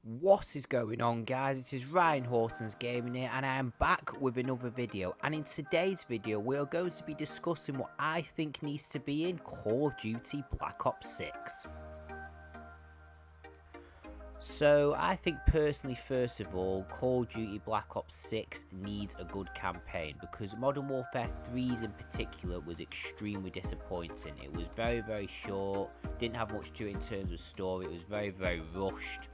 What is going on, guys? It is Ryan Horton's Gaming here, and I am back with another video. And in today's video we are going to be discussing what I think needs to be in Call of Duty Black Ops 6. So I think personally, first of all, Call of Duty Black Ops 6 needs a good campaign, because Modern Warfare 3's in particular was extremely disappointing. It was very short, didn't have much to it in terms of story, it was very rushed,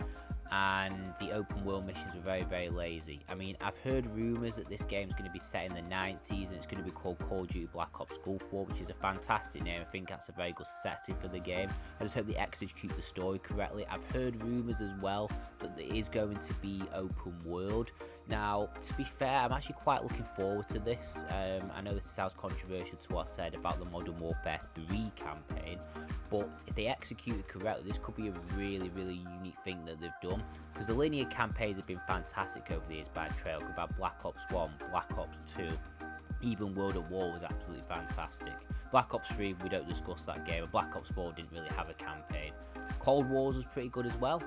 and the open world missions were very lazy. I mean, I've heard rumours that this game's going to be set in the 90s and it's going to be called Call of Duty Black Ops Gulf War, which is a fantastic name. I think that's a very good setting for the game. I just hope they execute the story correctly. I've heard rumours as well that there is going to be open world. Now, to be fair, I'm actually quite looking forward to this. I know this sounds controversial to what I said about the Modern Warfare 3 campaign, but if they execute it correctly, this could be a really unique thing that they've done, because the linear campaigns have been fantastic over the years by Trail. We've had Black Ops 1, Black Ops 2, even World at War was absolutely fantastic. Black Ops 3, we don't discuss that game, and Black Ops 4 didn't really have a campaign. Cold Wars was pretty good as well.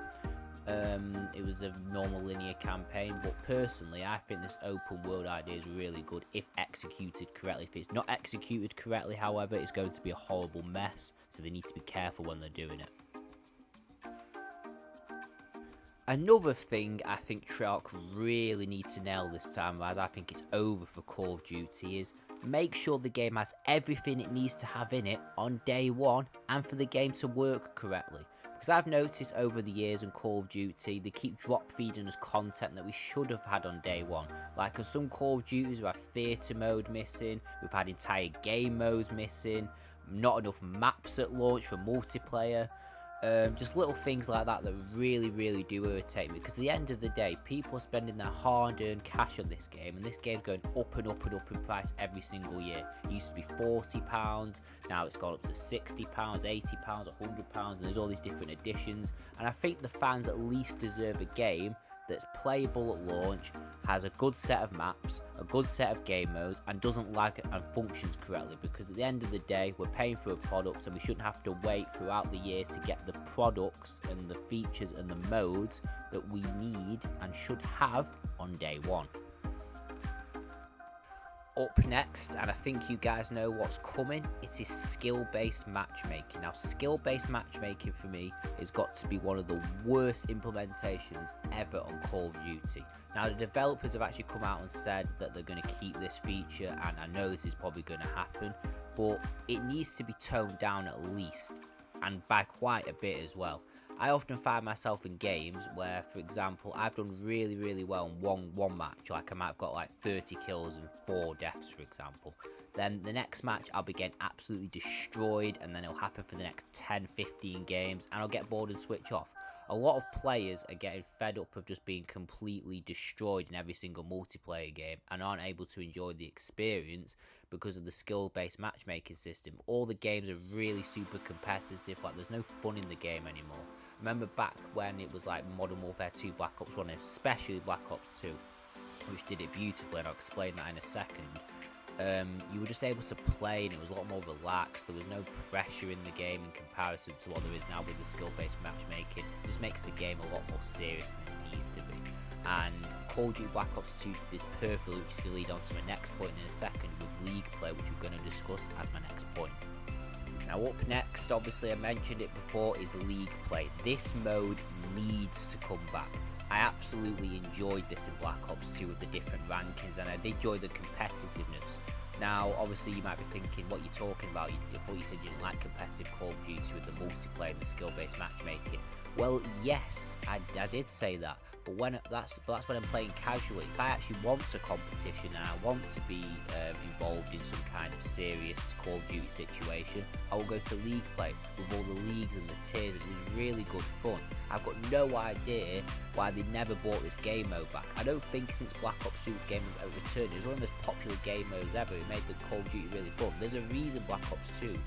It was a normal linear campaign, but personally I think this open world idea is really good if executed correctly. If it's not executed correctly, however, it's going to be a horrible mess, so they need to be careful when they're doing it. Another thing I think Treyarch really need to nail this time, as I think it's over for Call of Duty, is make sure the game has everything it needs to have in it on day one, and for the game to work correctly. Because I've noticed over the years in Call of Duty, they keep drop feeding us content that we should have had on day one. Like on some Call of Duties, we have theatre mode missing, we've had entire game modes missing, not enough maps at launch for multiplayer. Just little things like that that really do irritate me, because at the end of the day, people are spending their hard-earned cash on this game, and this game's going up and up in price every single year. It used to be £40, now it's gone up to £60, £80, £100, and there's all these different editions, and I think the fans at least deserve a game that's playable at launch, has a good set of maps, a good set of game modes, and doesn't lag and functions correctly, because at the end of the day, we're paying for a product and we shouldn't have to wait throughout the year to get the products and the features and the modes that we need and should have on day one. Up next, and I think you guys know what's coming, it is skill-based matchmaking. Now, skill-based matchmaking for me has got to be one of the worst implementations ever on Call of Duty. Now, the developers have actually come out and said that they're going to keep this feature, and I know this is probably going to happen, but it needs to be toned down at least, and by quite a bit as well. I often find myself in games where, for example, I've done really well in one match, like I might have got like 30 kills and 4 deaths, for example. Then the next match I'll be getting absolutely destroyed, and then it'll happen for the next 10-15 games, and I'll get bored and switch off. A lot of players are getting fed up of just being completely destroyed in every single multiplayer game and aren't able to enjoy the experience because of the skill-based matchmaking system. All the games are really super competitive, like there's no fun in the game anymore. Remember back when it was like Modern Warfare 2, Black Ops 1, and especially Black Ops 2, which did it beautifully, and I'll explain that in a second. You were just able to play, and it was a lot more relaxed. There was no pressure in the game in comparison to what there is now with the skill-based matchmaking. It just makes the game a lot more serious than it needs to be. And Call of Duty Black Ops 2 did this perfectly, which is going to lead on to my next point in a second, with League play, which we're going to discuss as my next point. Now, up next, obviously I mentioned it before, is League play. This mode needs to come back. I absolutely enjoyed this in Black Ops 2 with the different rankings, and I did enjoy the competitiveness. Now, obviously you might be thinking, what you're talking about, I thought you said you didn't like competitive Call of Duty with the multiplayer and the skill-based matchmaking. Well, yes, I did say that, but that's when I'm playing casually. If I actually want a competition and I want to be involved in some kind of serious Call of Duty situation, I will go to League play with all the leagues and the tiers, and it was really good fun. I've got no idea why they never brought this game mode back. I don't think since Black Ops 2 this game has returned. It was one of the most popular game modes ever. It made the Call of Duty really fun. There's a reason Black Ops 2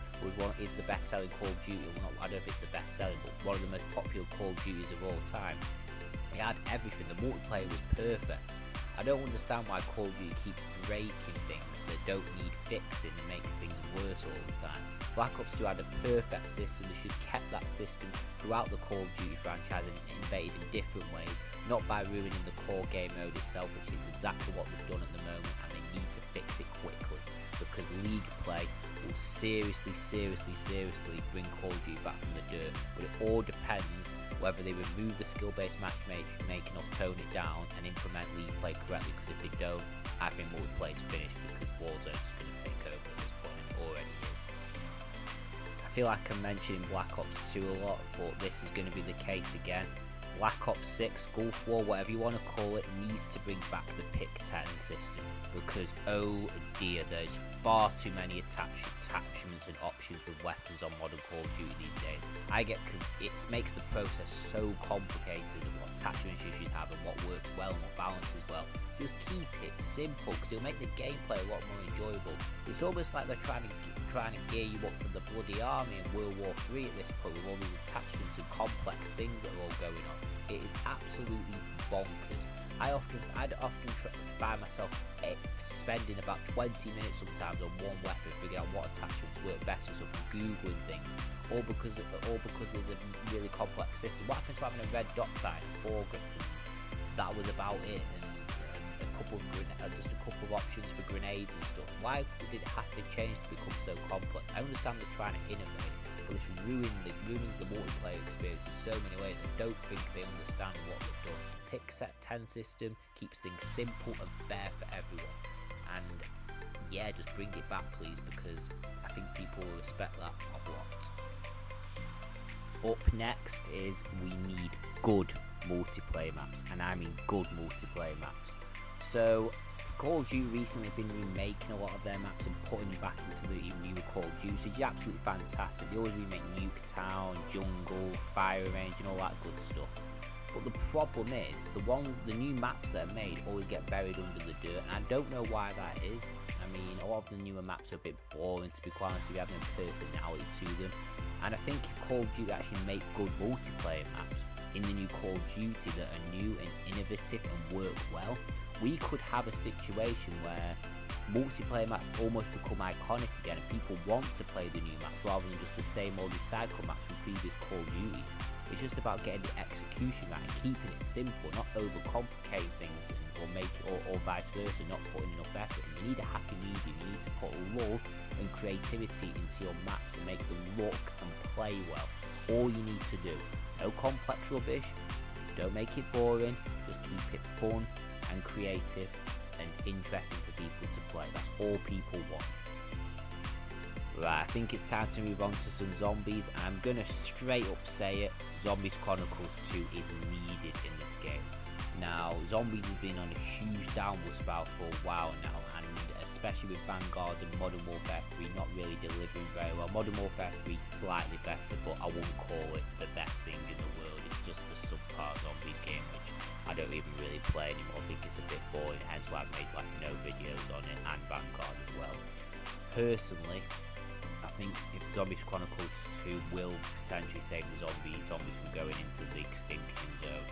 is the best selling Call of Duty. Well, I don't know if it's the best selling, but one of the most popular Call of Duties of all time. It had everything. The multiplayer was perfect. I don't understand why Call of Duty keeps breaking things that don't need fixing and makes things worse all the time. Black Ops 2 had a perfect system. They should have kept that system throughout the Call of Duty franchise and innovated in different ways, not by ruining the core game mode itself, which is exactly what they've done at the moment, and they need to fix it quickly, because League play will seriously bring Call of Duty back from the dirt. But it all depends whether they remove the skill-based matchmaking or tone it down and implement League play correctly, because if they don't, I think multiplayer's finished, because Warzone's going to take over at this point, and it already is. I feel like I'm mentioning Black Ops 2 a lot, but this is going to be the case again. Black Ops 6, Gulf War, whatever you want to call it, needs to bring back the pick 10 system, because oh dear, there's far too many attachments and options with weapons on modern Call of Duty these days. It makes the process so complicated of what attachments you should have and what works well and what balances well. Just keep it simple, because it'll make the gameplay a lot more enjoyable. It's almost like they're trying to gear you up for the bloody army in World War III at this point, with all these attachments and complex things that are all going on. It is absolutely bonkers. I'd often find myself spending about 20 minutes sometimes on one weapon, figuring out what attachments work better, so I'm googling things, all because there's a really complex system. What happens to having a red dot sign, foregrip, that was about it, and just a couple of options for grenades and stuff. Why did it have to change to become so complex? I understand they're trying to innovate, but this ruins the multiplayer experience in so many ways. I don't think they understand what they've done. Pick set 10 system keeps things simple and fair for everyone, and yeah, just bring it back please, because I think people will respect that a lot. Up next is we need good multiplayer maps, and I mean good multiplayer maps. So Call of Duty recently been remaking a lot of their maps and putting them back into the new Call of Duty, which is absolutely fantastic. They always remake Nuketown, Jungle, Fire Range and all that good stuff. But the problem is, the new maps that are made always get buried under the dirt, and I don't know why that is. I mean, a lot of the newer maps are a bit boring, to be quite honest, if you have no personality to them. And I think if Call of Duty actually make good multiplayer maps in the new Call of Duty that are new and innovative and work well, we could have a situation where multiplayer maps almost become iconic again, and people want to play the new maps rather than just the same old recycled maps from previous Call of Duties. It's just about getting the execution right and keeping it simple, not overcomplicating things, or vice versa, not putting enough effort. And you need a happy medium. You need to put love and creativity into your maps and make them look and play well. That's all you need to do. No complex rubbish. Don't make it boring. Just keep it fun and creative and interesting for people to play. That's all people want. Right, I think it's time to move on to some zombies, and I'm gonna straight up say it, Zombies Chronicles 2 is needed in this game. Now, Zombies has been on a huge downward spout for a while now, and especially with Vanguard and Modern Warfare 3 not really delivering very well. Modern Warfare 3 slightly better, but I wouldn't call it the best thing in the world. It's just a subpar Zombies game, which I don't even really play anymore. I think it's a bit boring, hence why I've made like no videos on it, and Vanguard as well. Personally, I think if Zombies Chronicles 2 will potentially save the zombies from going into the extinction zone.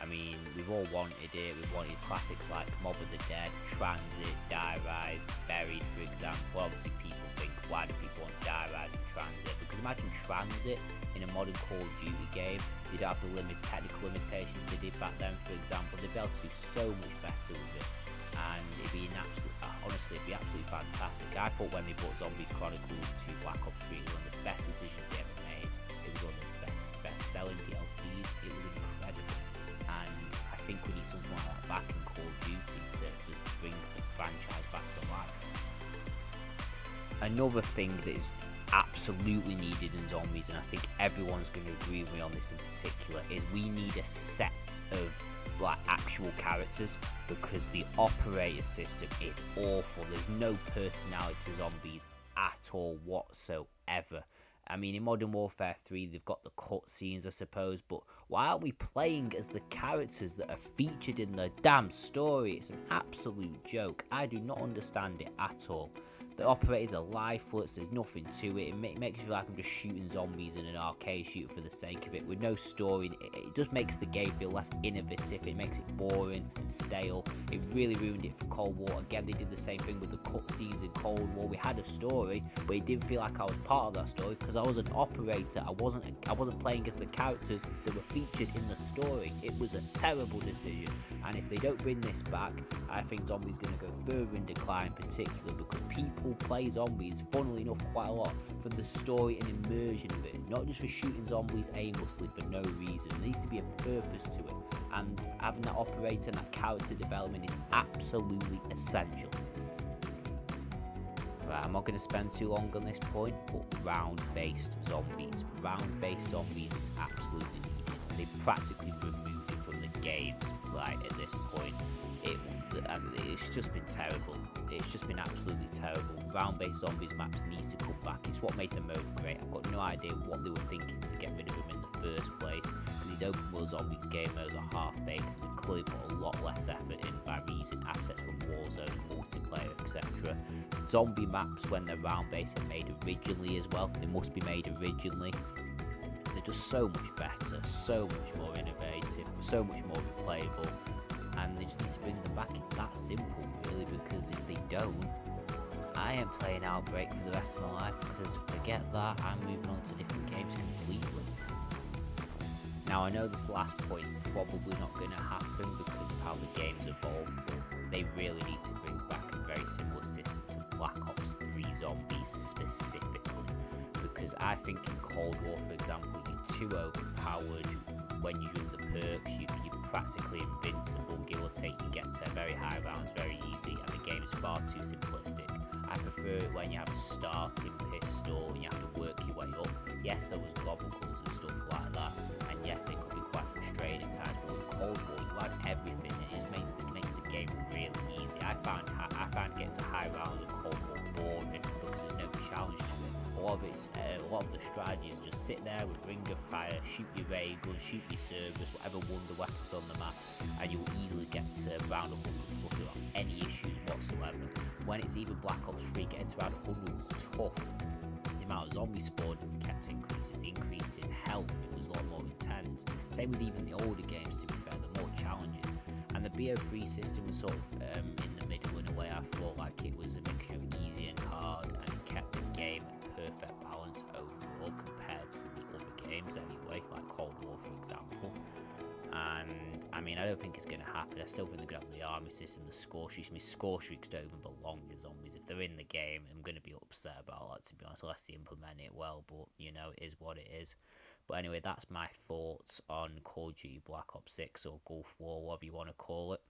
I mean, we've all wanted it. We've wanted classics like Mob of the Dead, Transit, Die Rise, Buried, for example. Obviously, people think, why do people want Die Rise and Transit? Because imagine Transit in a modern Call of Duty game. They don't have the technical limitations they did back then, for example. They'd be able to do so much better with it. And it'd be honestly, it'd be absolutely fantastic. I thought when they brought Zombies Chronicles to Black Ops 3, it was one of the best decisions they ever made. It was one of the best-selling DLCs. It was incredible, and I think we need something like that back in Call of Duty to just bring the franchise back to life. Another thing that is absolutely needed in Zombies, and I think everyone's going to agree with me on this in particular, is we need a set of like actual characters, because the operator system is awful. There's no personality to zombies at all whatsoever. I mean, in Modern Warfare 3 they've got the cutscenes, I suppose, but why aren't we playing as the characters that are featured in the damn story? It's an absolute joke. I do not understand it at all. The operators are lifeless, there's nothing to it. It makes me feel like I'm just shooting zombies in an arcade shooter for the sake of it, with no story. It just makes the game feel less innovative, it makes it boring and stale. It really ruined it for Cold War. Again, they did the same thing with the cutscenes in Cold War. We had a story, but it didn't feel like I was part of that story because I was an operator. I wasn't playing as the characters that were featured in the story. It was a terrible decision, and if they don't bring this back, I think zombies going to go further in decline, particularly because people play zombies, funnily enough, quite a lot for the story and immersion of it, not just for shooting zombies aimlessly for no reason. There needs to be a purpose to it, and having that operator and that character development is absolutely essential. Right, I'm not going to spend too long on this point, but round-based zombies. Round-based zombies is absolutely needed. They practically removed it from the games, right, at this point. It's just been terrible. It's just been absolutely terrible. Round-based zombies maps needs to come back. It's what made the mode great. I've got no idea what they were thinking to get rid of them in the first place. And these open world zombies game modes are half-baked, and they've clearly put a lot less effort in by reusing assets from Warzone, multiplayer, etc. Zombie maps, when they're round-based, are made originally as well. They must be made originally. They're just so much better, so much more innovative, so much more replayable. And they just need to bring them back. It's that simple, really, because if they don't, I ain't playing Outbreak for the rest of my life, because forget that, I'm moving on to different games completely. Now, I know this last point is probably not going to happen because of how the game's evolved, but they really need to bring back a very similar system to Black Ops 3 Zombies specifically, because I think in Cold War, for example, you're too overpowered. When you do the perks, you're practically invincible, give or take. You get to very high rounds very easy, and the game is far too simplistic. I prefer it when you have a starting pistol and you have to work your way up. Yes, there was gobblecums and stuff like that, and yes, they could be quite frustrating at times, but with Cold War, you had everything, and it just makes the game really easy. I found getting to high rounds of Cold War boring because there's no challenge to it. A lot of the strategy is just sit there with ring of fire, shoot your ray gun, shoot your servers, whatever wonder weapons on the map, and you'll easily get to round 100 plus without any issues whatsoever. When it's even Black Ops 3, getting to round 100 was tough. The amount of zombie spawn kept increasing, the increase in health, it was a lot more intense. Same with even the older games, to be fair, they're more challenging. And the BO3 system was sort of in the middle in a way. I thought like it was a mixture of easy and hard, and it kept the game perfect balance overall compared to the other games anyway, like Cold War for example. And I mean, I don't think it's going to happen. I still think they're going to have the army system, the score streaks. I mean, score streaks don't even belong in zombies. If they're in the game, I'm going to be upset about that, to be honest, unless they implement it well, but you know, it is what it is. But anyway, that's my thoughts on Call of Duty Black Ops 6 or Gulf War, whatever you want to call it.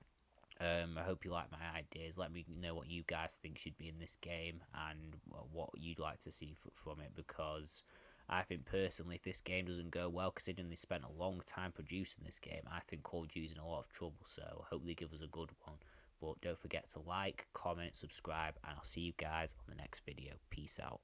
I hope you like my ideas. Let me know what you guys think should be in this game and what you'd like to see from it, because I think personally, if this game doesn't go well, considering they spent a long time producing this game, I think Call of Duty's in a lot of trouble, so I hope they give us a good one. But don't forget to like, comment, subscribe, and I'll see you guys on the next video. Peace out.